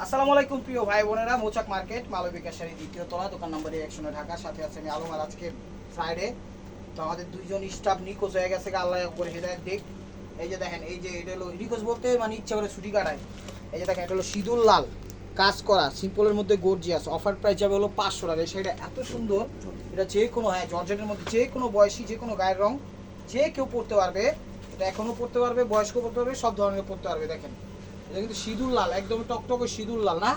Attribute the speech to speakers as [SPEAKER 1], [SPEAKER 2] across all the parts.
[SPEAKER 1] আসসালামু আলাইকুম প্রিয় ভাই বোনেরা, মৌচাক মার্কেট মালবিকা শাড়ি দ্বিতীয় তলা, দোকান নম্বর 100 ঢাকা। সাথে আছে আমি আলম। আর আজকে ফ্রাইডে, তো আমাদের দুইজন স্টাফ নিখোঁজ হয়ে গেছে, আল্লাহ করে হেদায়েত দিক। এই যে দেখেন, এই যে এটা হলো নিখোঁজ বলতে মানে ইচ্ছা করে ছুটি কাটায়। এই যে দেখেন, এটা হলো সিঁদুর লাল কাজ করা, সিম্পলের মধ্যে গর্জিয়াস। অফার প্রাইস যাবে হলো 500 টাকা। এই শাড়িটা এত সুন্দর, এটা যে কোনো জর্জেটের মধ্যে যে কোনো বয়সী, যে কোনো গায়ের রং, যে কেউ পরতে পারবে। এটা এখনও পরতে পারবে, বয়স্ক পরতে পারবে, সব ধরনের পরতে পারবে। দেখেন এটা কিন্তু সিঁদুর লাল, একদম টকটকে সিঁদুর লাল না,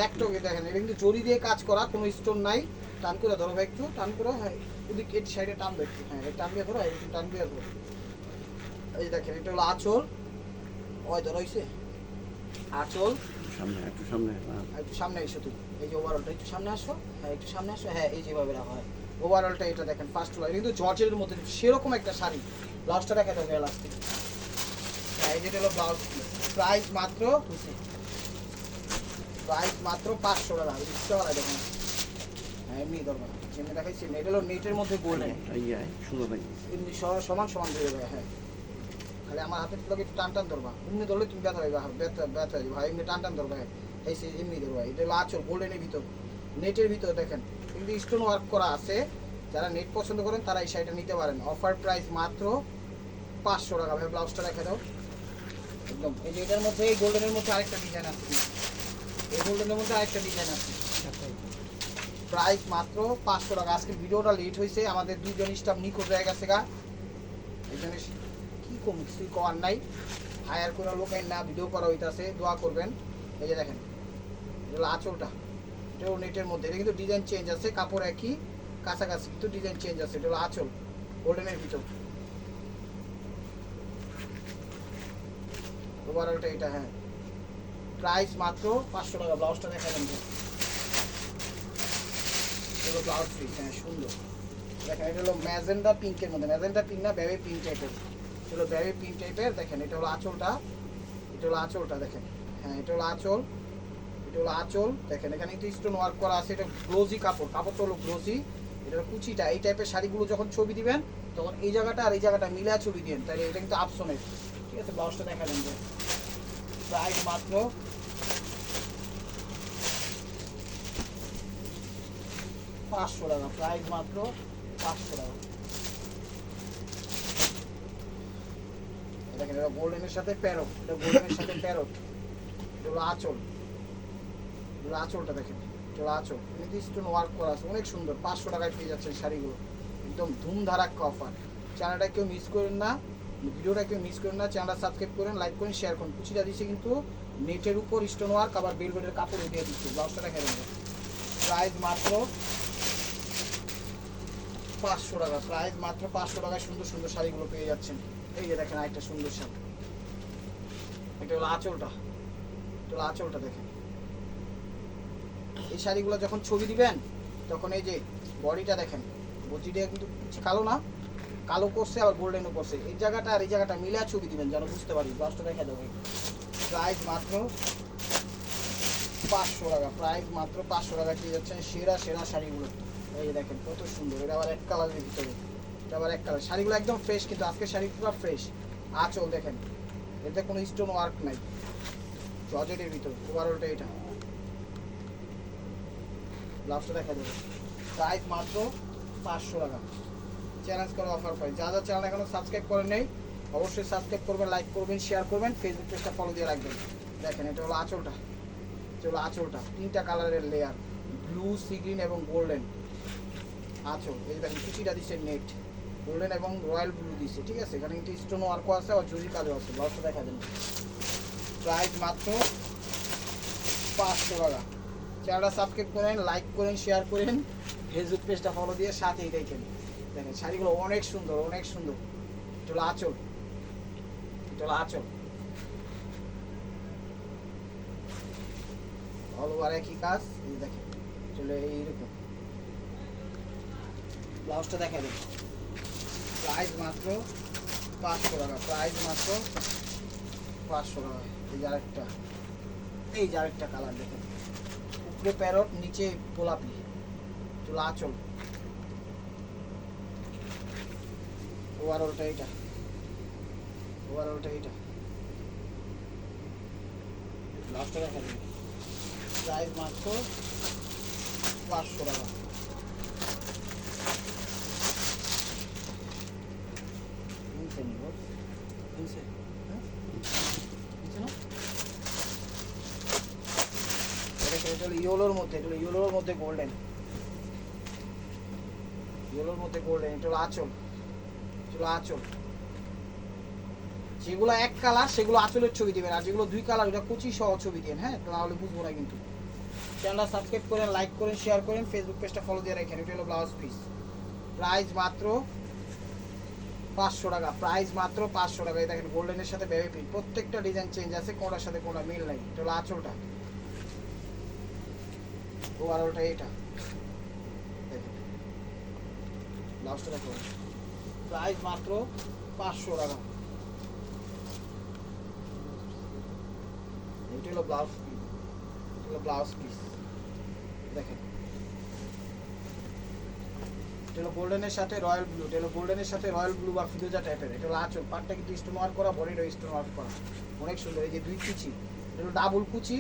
[SPEAKER 1] একটকে। দেখেন এটা কিন্তু জরি দিয়ে কাজ করা, কোনো স্টোন নাই। টান করে ধরো ভাই, একটু টান করে। হ্যাঁ, এদিকে এই সাইডে টানবে একটু। হ্যাঁ, টান দিয়ে ধরো, একটু টান দিয়ে ধরো। এই দেখেন, এটা হলো আঁচল। ওই ধরো, হইছে আঁচল।
[SPEAKER 2] সামনে একটু সামনে,
[SPEAKER 1] একটু সামনে এসো তুমি। এই যে ওভারঅলটা একটু সামনে আসো। হ্যাঁ, একটু সামনে আসো। হ্যাঁ, এই যেভাবে রাখা হয় ওভারঅলটা। এটা দেখেন ফার্স্ট ফ্লোর, কিন্তু জর্জের মধ্যে সেরকম একটা শাড়ি। ব্লাউজটা দেখা যাবে এলাস্টিক। হ্যাঁ, এই যেটা হলো ব্লাউজ। প্রাইস মাত্র 500 টাকা। বুঝতে পারা দেখেন। হ্যাঁ, এমনি দরকার যেমনি দেখাইছি। এটা হলো নেটের মধ্যে গোল্ডেন,
[SPEAKER 2] সুন্দর লাগে।
[SPEAKER 1] এমনি সমান সমান ধরে যাবে। হ্যাঁ, খালি আমার হাতের লোক একটু টান টান ধরবা। এমনি ধরলে তুমি ব্যথা পাইবা, ব্যথা হইবা। এমনি টান টান ধরবা। হ্যাঁ, এই সে এমনি ধরবা। এটা হলো আঁচল, গোল্ডেনের ভিতর, নেটের ভিতর। দেখেন কিন্তু স্টোন ওয়ার্ক করা আছে। যারা নেট পছন্দ করেন তারা এই শাড়িটা নিতে পারেন। অফার প্রাইস মাত্র 500 টাকা। ভাই ব্লাউজটা দেখা দাও একদম। এই যে এটার মধ্যে, এই গোল্ডেনের মধ্যে আরেকটা ডিজাইন আছে। এই গোল্ডেনের মধ্যে আরেকটা ডিজাইন আছে। প্রাইস মাত্র 500 টাকা। আজকে ভিডিওটা লেট হয়েছে, আমাদের দুইজন স্টাফ নিখোঁজ হয়ে গেছে গা। এই জন্য কী কম, কিছুই করার নাই। হায়ার করে লোকের না ভিডিও করা হইতাছে, দোয়া করবেন। এই যে দেখেন, এগুলো আঁচলটা, এটাও নেটের মধ্যে। এটা কিন্তু ডিজাইন চেঞ্জ আছে, কাপড় একই কাছাকাছি, কিন্তু ডিজাইন চেঞ্জ আছে। এটা হলো আঁচল, গোল্ডেনের ভিতর। ওভারঅলটা এটা। হ্যাঁ, প্রাইস মাত্র 500 টাকা। ব্লাউজটা দেখাবেন যে এগুলো ব্লাউজ পিস। হ্যাঁ, সুন্দর। দেখেন এটা হলো ম্যাজেন্ডা পিঙ্কের মধ্যে, ম্যাজেন্ডা পিঙ্ক না, বেবি পিঙ্ক টাইপের। এগুলো বেবি পিঙ্ক টাইপের। দেখেন এটা হলো আঁচলটা, এটা হলো আঁচলটা। দেখেন, হ্যাঁ, এটা হলো আঁচল, এটা হলো আঁচল। দেখেন এখানে কিন্তু স্টোন ওয়ার্ক করা আছে। এটা গ্লোজি কাপড়, কাপড়টা হলো গ্লোজি। এটা কুচিটা, এই টাইপের শাড়িগুলো যখন ছবি দিবেন তখন এই জায়গাটা আর এই জায়গাটা মিলে ছবি দিবেন, তাহলে এটা কিন্তু আপসনের। ঠিক আছে, ব্লাউজটা দেখাবেন যে প্রাইস মাত্র 500 টাকা। প্রাইস মাত্র 500 টাকা। দেখেন এটা গোল্ডেনের সাথে প্যারট, এটা গোল্ডেনের সাথে প্যারট। এটা হলো আঁচল, এগুলো আঁচলটা দেখেন, এটা হলো আঁচল। কিন্তু স্টোন ওয়ার্ক করা আছে, অনেক সুন্দর। 500 টাকায় পেয়ে যাচ্ছেন শাড়িগুলো, একদম ধুমধারাক্কা অফার। চ্যানেলটা কেউ মিস করেন না, ভিডিওটা কেউ মিস করেন না। চ্যানেলটা সাবস্ক্রাইব করেন, লাইক করেন, শেয়ার করুন। কুচিটা দিচ্ছে কিন্তু নেটের উপর স্টোন ওয়ার্ক, আবার বেলভেটের কাপড় দিয়ে দিচ্ছে। ব্লাউজটা দেখা যাবে। প্রাইস মাত্র 500 টাকা। প্রাইস মাত্র 500 টাকায় সুন্দর সুন্দর শাড়িগুলো পেয়ে যাচ্ছেন। এই যে দেখেন আরেকটা সুন্দর শাড়ি, এটা হলো আঁচলটা, এটা হলো আঁচলটা। দেখেন এই শাড়িগুলো যখন ছবি দিবেন তখন এই যে বডিটা দেখেন, বডিটা কিন্তু কালো না, কালো করছে আবার গোল্ডেনও করছে। এই জায়গাটা আর এই জায়গাটা মিলে ছবি দিবেন যেন বুঝতে পারি। ব্লাউজটা দেখা দেবে। প্রাইস মাত্র 500 টাকা। প্রাইস মাত্র 500 টাকা পেয়ে যাচ্ছেন সেরা সেরা শাড়িগুলো। এই যে দেখেন কত সুন্দর, এটা আবার এক কালারের ভিতরে, এটা আবার এক কালার। শাড়িগুলো একদম ফ্রেশ, কিন্তু আজকে শাড়ি পুরো ফ্রেশ। আঁচল দেখেন, এতে কোনো স্টোন ওয়ার্ক নাই, জর্জেটের ভিতর। ওভারঅলটা এটা। ব্লাউজটা দেখা যাবে। প্রাইস মাত্র 500 টাকা। চ্যালেঞ্জ করা অফার পাই। যা যা চ্যানেল এখনো সাবস্ক্রাইব করেন নাই অবশ্যই সাবস্ক্রাইব করবেন, লাইক করবেন, শেয়ার করবেন, ফেসবুক পেজটা ফলো দিয়ে রাখবেন। দেখেন এটা হলো আঁচলটা, এটা হলো আঁচলটা। 3টা কালারের লেয়ার, ব্লু, সি গ্রিন এবং গোল্ডেন আঁচল। এই দেখেন কুচিটা দিচ্ছে নেট, গোল্ডেন এবং রয়্যাল ব্লু দিচ্ছে। ঠিক আছে, এখানে কিন্তু স্টোন ওয়ার্কও আছে, আর জরি কাজও আছে। ব্লাউজটা দেখা দেন। প্রাইস মাত্র 500 টাকা। চ্যানেলটা সাবস্ক্রাইব করেন, লাইক করেন, শেয়ার করেন, ফেসবুক পেজটা ফলো দিয়ে সাথেই দেখেন। দেখেন শাড়িগুলো অনেক সুন্দর, অনেক সুন্দর। এটা হলো আঁচল, এটা হলো আঁচল। অল ওভার একই কাজ। এই দেখেন চলে এইরকম। ব্লাউজটা দেখা দেন। প্রাইস মাত্র 500 টাকা। প্রাইস মাত্র 500 টাকা। এই যে আরেকটা, এই যে আরেকটা কালার দেখেন, উপরে প্যারট, নিচে গোলাপি। চলো আঁচল। ওভারঅলটা এটা, ওভারঅলটা এটা। ব্লাউজটা দেখা যাবে। প্রাইস মাত্র 500 টাকা। কিনছে নি বল? কিনছে? হ্যাঁ? কিনছে না? এটা হলো ইয়েলোর মধ্যে, এটা হলো ইয়েলোর মধ্যে গোল্ডেন। ইয়েলোর মধ্যে গোল্ডেন, এটা হলো আঁচল। এটা হলো আঁচল। যেগুলো এক কালার সেগুলো আঁচলের ছবি দিবেন, আর যেগুলো দুই কালার ওটা কুচি সহ ছবি দিন। হ্যাঁ, তাহলে বুঝবো না কিন্তু। চ্যানেলটা সাবস্ক্রাইব করেন, লাইক করেন, শেয়ার করেন, ফেসবুক পেজটা ফলো দিয়ে রাখেন। এটা হলো ব্লাউজ পিস। প্রাইস মাত্র 500 টাকা। প্রাইস মাত্র 500 টাকা। এই দেখেন গোল্ডেনের সাথে বেবি পিঙ্ক, প্রত্যেকটা ডিজাইন চেঞ্জ আছে, কোনটার সাথে কোনটা মিল নাই। এটা হলো আঁচলটা, ওভারঅলটা এটা দেখেন। ব্লাউজটা দেখো, প্রাইস মাত্র 500 টাকা। এটা হলো ব্লাউজ পিস, এটা হলো ব্লাউজ পিস দেখেন। এটা হলো গোল্ডেনের সাথে রয়্যাল ব্লু, এটা হলো গোল্ডেনের সাথে রয়্যাল ব্লু বা ফিরোজা টাইপের। এটা হলো আঁচল, পাটটা কিন্তু স্টোন ওয়ার্ক করা, বডিরও স্টোন ওয়ার্ক করা, অনেক সুন্দর। এই যে দুই কুচি, এটা হলো ডাবল কুচি।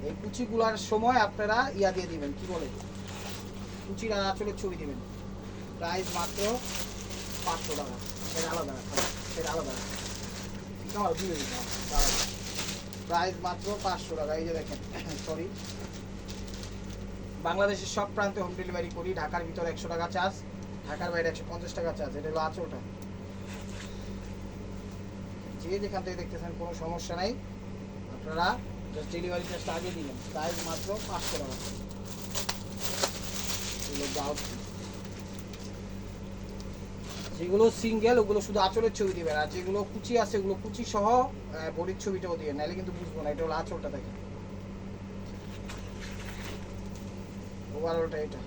[SPEAKER 1] এই কুচিগুলার সময় আপনারা ইয়া দিয়ে দিবেন, কি বলে, কুচির আর আঁচলের ছবি দিবেন। প্রাইস মাত্র 500 টাকা। সেটা আলাদা, সেটা আলাদা, আমার দিয়ে দিতে হবে আলাদা। প্রাইস মাত্র 500 টাকা। এই যে দেখেন, সরি, বাংলাদেশের সব প্রান্তে হোম ডেলিভারি করি। ঢাকার ভিতরে 100 টাকা চার্জ, ঢাকার বাইরে 150 টাকা চার্জ। এটা হলো আঁচলটা। যে যেখান থেকে দেখতেছেন কোনো সমস্যা নাই, আপনারা জাস্ট ডেলিভারি চার্জটা আগে দিবেন। প্রাইস মাত্র 500 টাকা। এগুলো ব্লাউজ পিস। যেগুলো সিঙ্গেল ওগুলো শুধু আঁচলের ছবি দিবেন, আর যেগুলো কুচি আছে ওগুলো কুচি সহ বডির ছবিটাও দিবেন, নাহলে কিন্তু বুঝবো না। এটা হলো আঁচলটা দেখেন, ওভারঅলটা এটা।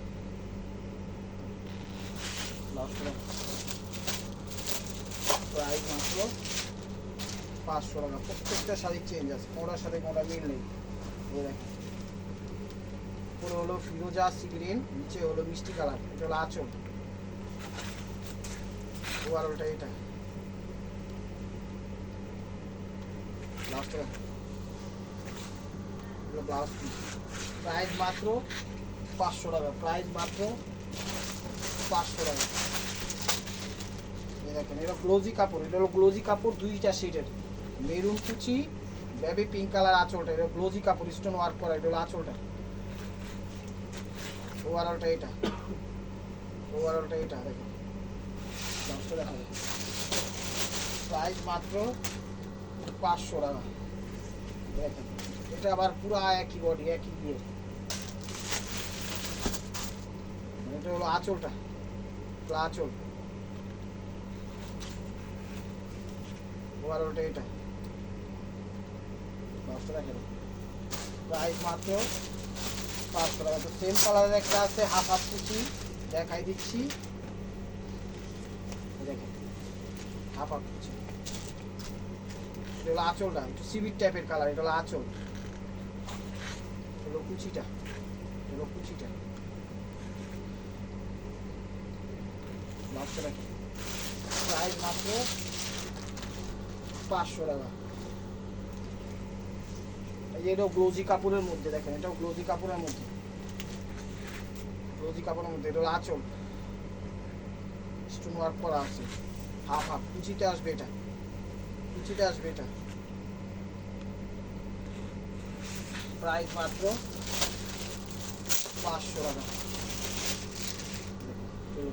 [SPEAKER 1] প্রাইস মাত্র 500 টাকা। প্রত্যেকটা শাড়ি চেঞ্জ আছে, কোনটার সাথে কোনটা মিল নেই। এই দেখেন, পুরো হলো ফিরোজা সি গ্রিন, নিচে হলো মিষ্টি কালার। এটা হলো আঁচল, ওভারঅলটা এটা। ব্লাউজটা হলো ব্লাউজ পিস। প্রাইস মাত্র 500 টাকা। প্রাইস মাত্র 500 টাকা। এই দেখেন, এটা গ্লোজি কাপড়, এটা হলো গ্লোজি কাপড়, দুইটা শেডের, মেরুন কুচি, বেবি পিঙ্ক কালার আঁচলটা। এটা গ্লোজি কাপড়, স্টোন ওয়ার্ক করা। এটা হলো আঁচলটা, ওভারঅলটা এটা। ওভারঅলটা এটা দেখেন, ব্লাউজটা দেখা যাবে। প্রাইস মাত্র 500 টাকা। দেখেন, এটা আবার পুরো একই বডি, একই দিয়ে। এটা হলো আঁচলটা, আঁচল, ওভারঅলটা এটা। দেখেন, প্রাইস মাত্র 500 টাকা। তো সেম কালারের একটা আছে হাফ হাফ কুচি, দেখাই দিচ্ছি। দেখেন, হাফ হাফ কুচি। এটা হলো আঁচলটা, একটু সিভিট টাইপের কালার। এটা হলো আঁচল, হলো কুচিটা, হলো কুচিটা। দেখেন, প্রাইস মাত্র 500 টাকা। এই যে এটাও গ্লোজি কাপড়ের মধ্যে, দেখেন এটাও গ্লোজি কাপড়ের মধ্যে, গ্লোজি কাপড়ের মধ্যে। এটা হলো আঁচল, স্টোন ওয়ার্ক করা আছে, হাফ হাফ কুচিতে আসবে এটা, কুচিতে আসবে এটা। প্রাইস মাত্র 500 টাকা।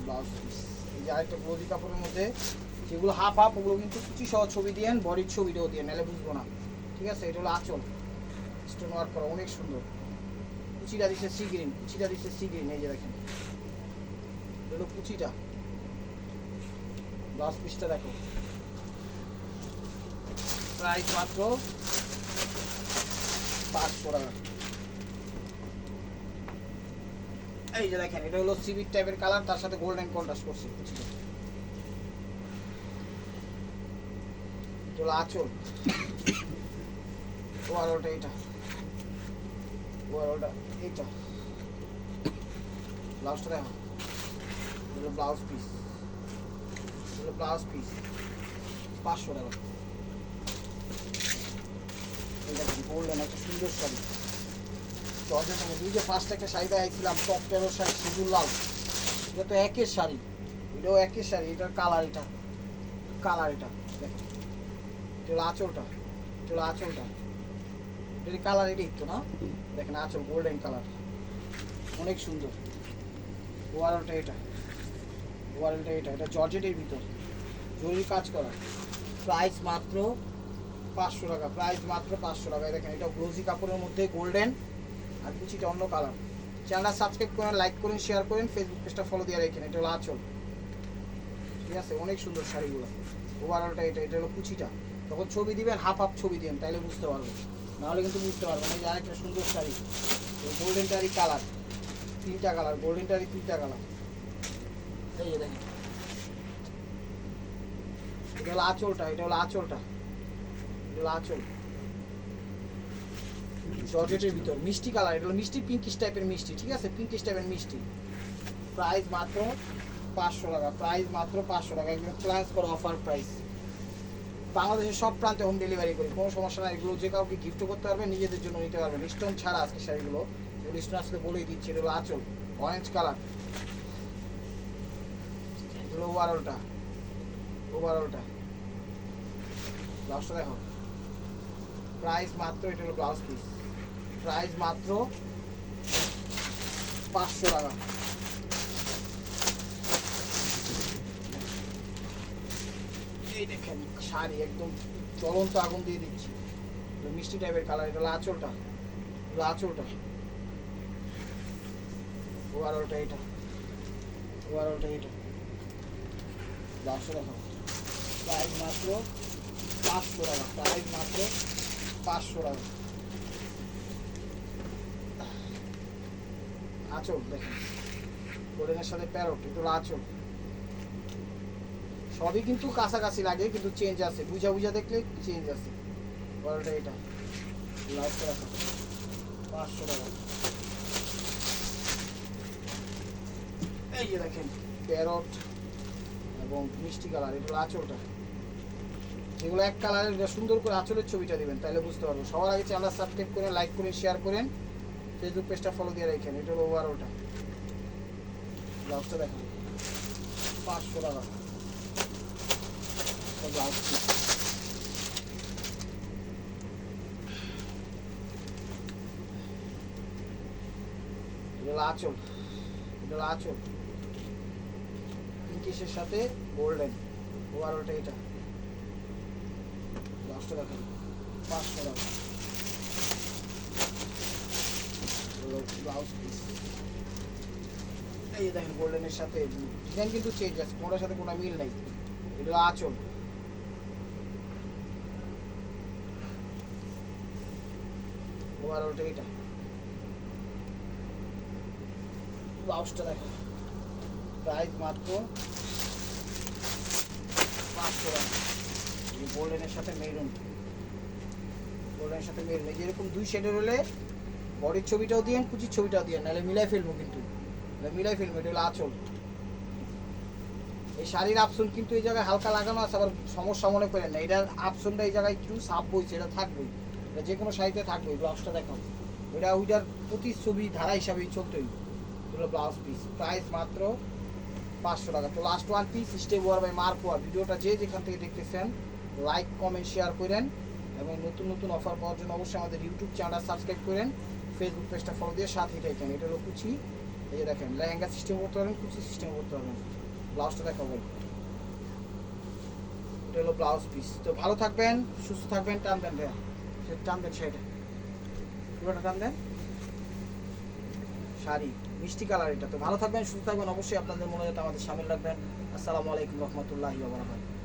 [SPEAKER 1] Blouse piece. এই যে আরেকটা গ্লোজি কাপড়ের মধ্যে, যেগুলো হাফ হাফ ওগুলো কিন্তু কুচি সহ ছবি দিয়েন, বডির ছবিটাও দিয়ে, নাহলে বুঝবো না। ঠিক আছে, এটা হলো আঁচল, স্টোন ওয়ার্ক করা, অনেক সুন্দর। কুচিটা দিচ্ছে সি গ্রিন, কুচিটা দিচ্ছে সি গ্রিন। এই যে দেখেন, এটা কুচিটা। ব্লাউজ পিসটা দেখো, প্রাইস মাত্র 500 টাকা। এই যে দেখেন, এটা হলো সিভিট টাইপের কালার, তার সাথে গোল্ডেন কন্ট্রাস্ট করছে কুচিটা। এটা হলো আঁচল, ওভারঅলটা এটা, ওভারঅলটা এইটা। ব্লাউজটা দেখো, এটা হলো ব্লাউজ পিস, এটা হলো ব্লাউজ পিস। 500 টাকা। এই দেখেন, গোল্ডেন একটা সুন্দর শাড়ি, জর্জেটের মধ্যে ওই যে ফার্স্ট একটা শাড়ি দেখাইছিলাম টপ 13 শাড়ি সিঁদুর লাল, এটা তো একের শাড়ি, এটাও একের শাড়ি, এটার কালার এটা, কালার এটা দেখেন, এটা হলো আঁচলটা, এটা হলো আঁচলটা, এটার কালার এটাই তো না, দেখেন আঁচল গোল্ডেন কালার, অনেক সুন্দর। ওয়ারলটা এটা, ওয়ারলটা এটা, এটা জর্জেটের ভিতর জরি কাজ করা, প্রাইস মাত্র 500 টাকা, প্রাইস মাত্র 500 টাকা। দেখেন এটা গ্লোজি কাপড়ের মধ্যে গোল্ডেন আর কুচিটা অন্য কালার। চ্যানেলটা সাবস্ক্রাইব করেন, লাইক করেন, শেয়ার করেন, ফেসবুক পেজটা ফলো দিয়ে রাখেন। এটা হলো আঁচল, ঠিক আছে, অনেক সুন্দর শাড়িগুলো। ওভারঅলটা এটা, এটা হলো কুচিটা, তখন ছবি দিবেন হাফ হাফ ছবি দিবেন, তাইলে বুঝতে পারবেন, নাহলে কিন্তু বুঝতে পারবেন। এই যে আরেকটা সুন্দর শাড়ি, গোল্ডেনটারই কালার, 3টা কালার, গোল্ডেনটারই 3টা কালার। এই যে দেখেন এটা হলো আঁচলটা, এটা হলো আঁচলটা, এটা হলো আঁচল জর্জেটের ভিতর মিষ্টি কালার, এটা হলো মিষ্টি পিঙ্কিশ টাইপের মিষ্টি, ঠিক আছে, পিঙ্কিশ টাইপের মিষ্টি। প্রাইস মাত্র 500 টাকা, প্রাইস মাত্র 500 টাকা, একদম ক্লাস করা অফার প্রাইস। বাংলাদেশের সব প্রান্তে হোম ডেলিভারি করি, কোনো সমস্যা নাই। এগুলো যে কাউকে গিফটও করতে পারবেন, নিজেদের জন্য নিতে পারবেন। স্টোন ছাড়া আজকে শাড়িগুলো, এগুলো স্টোন আসলে বলেই দিচ্ছি। এটা হলো আঁচল অরেঞ্জ কালার, এগুলো ওভারঅলটা, ওভারঅলটা ব্লাউজটা দেখো, প্রাইস মাত্র, এটা হলো ব্লাউজ পিস, প্রাইস মাত্র 500 টাকা। এই দেখেন শাড়ি একদম জ্বলন্ত আগুন দিয়ে দিচ্ছি, মিষ্টি টাইপের কালার, এটা হলো আঁচলটা, এটা আঁচলটা, ওভারঅলটা এটা, ওভারঅলটা এটা, ব্লাউজটা দেখো, প্রাইস মাত্র 500 টাকা, প্রাইস মাত্র 500 টাকা। আঁচল দেখেন গোল্ডেনের সাথে প্যারট, এটা হলো আঁচল। সবই কিন্তু কাছাকাছি লাগে, কিন্তু চেঞ্জ আছে, বুঝা বুঝা দেখলে চেঞ্জ আছে। ওয়ালটা এটা লাস্ট রাখা 500 টাকা। এই যে দেখেন প্যারট এবং মিষ্টি কালার, এটা হলো আঁচলটা। যেগুলো এক কালারের, এটা সুন্দর করে আঁচলের ছবিটা দিবেন, তাহলে বুঝতে পারবো। সবার আগে চ্যানেলটা সাবস্ক্রাইব করেন, লাইক করেন, শেয়ার করেন, ফেসবুক পেজটা ফলো দিয়ে রাখেন। এটা হলো ওভারঅলটা, ব্লাউজটা দেখেন 500 টাকা ব্লাউজ পিস। এটা হলো আঁচল, এটা হলো আঁচল পিঙ্কিশের সাথে গোল্ডেন, ওভারঅলটা এটা, ব্লাউজটা দেখেন 500 টাকা ব্লাউজ পিস। এই দেখেন গোল্ডেনের সাথে ডিজাইন কিন্তু চেঞ্জ আছে, কোনোটার সাথে কোনো মিল নাই। এটা আঁচল, ওভারঅলটা এটা, ব্লাউজটা দেখো, প্রাইস মাত্র 500 টাকা। এই গোল্ডেনের সাথে মেরুন, গোল্ডেনের সাথে মেরুন, এই যেরকম 2 শেডের হলে বডির ছবিটাও দিয়েন, কুচির ছবিটাও দিয়েন, নাহলে মিলাই ফেলবো, কিন্তু মিলাই ফেলবো। এটা হলো আঁচল। এই শাড়ির আপসন কিন্তু এই জায়গায় হালকা লাগানো আছে, আবার সমস্যা মনে করেন না, এটার আপসনটা এই জায়গায় একটু সাপ বইছে, এটা থাকবেই, এটা যে কোনো শাড়িতে থাকবেই। ব্লাউজটা দেখো, এটা ওইটার প্রতিচ্ছবি ধারা হিসাবেই চলতেই। এগুলো ব্লাউজ পিস, প্রাইস মাত্র 500 টাকা। তো লাস্ট ওয়ান পিস স্টেপ ওয়ার বাই মার্কোয়ার। ভিডিওটা যে যেখান থেকে দেখতেছেন লাইক কমেন্ট শেয়ার করেন, এবং নতুন নতুন অফার পাওয়ার জন্য অবশ্যই আমাদের ইউটিউব চ্যানেলটা সাবস্ক্রাইব করেন, ফেসবুক পেজটা ফলো দিয়ে সাথে থাকেন। এটা হলো কুচি, এই যে দেখেন লেহেঙ্গা সিস্টেম করতে পারবেন, কুচি সিস্টেম করতে পারবেন। ব্লাউজটা দেখাবো, এটা হলো ব্লাউজ পিস। তো ভালো থাকবেন, সুস্থ থাকবেন। টান দেন ভাইয়া, টান দেন শাড়িটা, পুরোটা টান দেন। শাড়ি মিষ্টি কালার এটা। তো ভালো থাকবেন, সুস্থ থাকবেন, অবশ্যই আপনাদের মনে যাতে আমাদের সামিল রাখবেন। আসসালামু আলাইকুম রহমতুল্লাহি ওয়া বারাকাতুহু।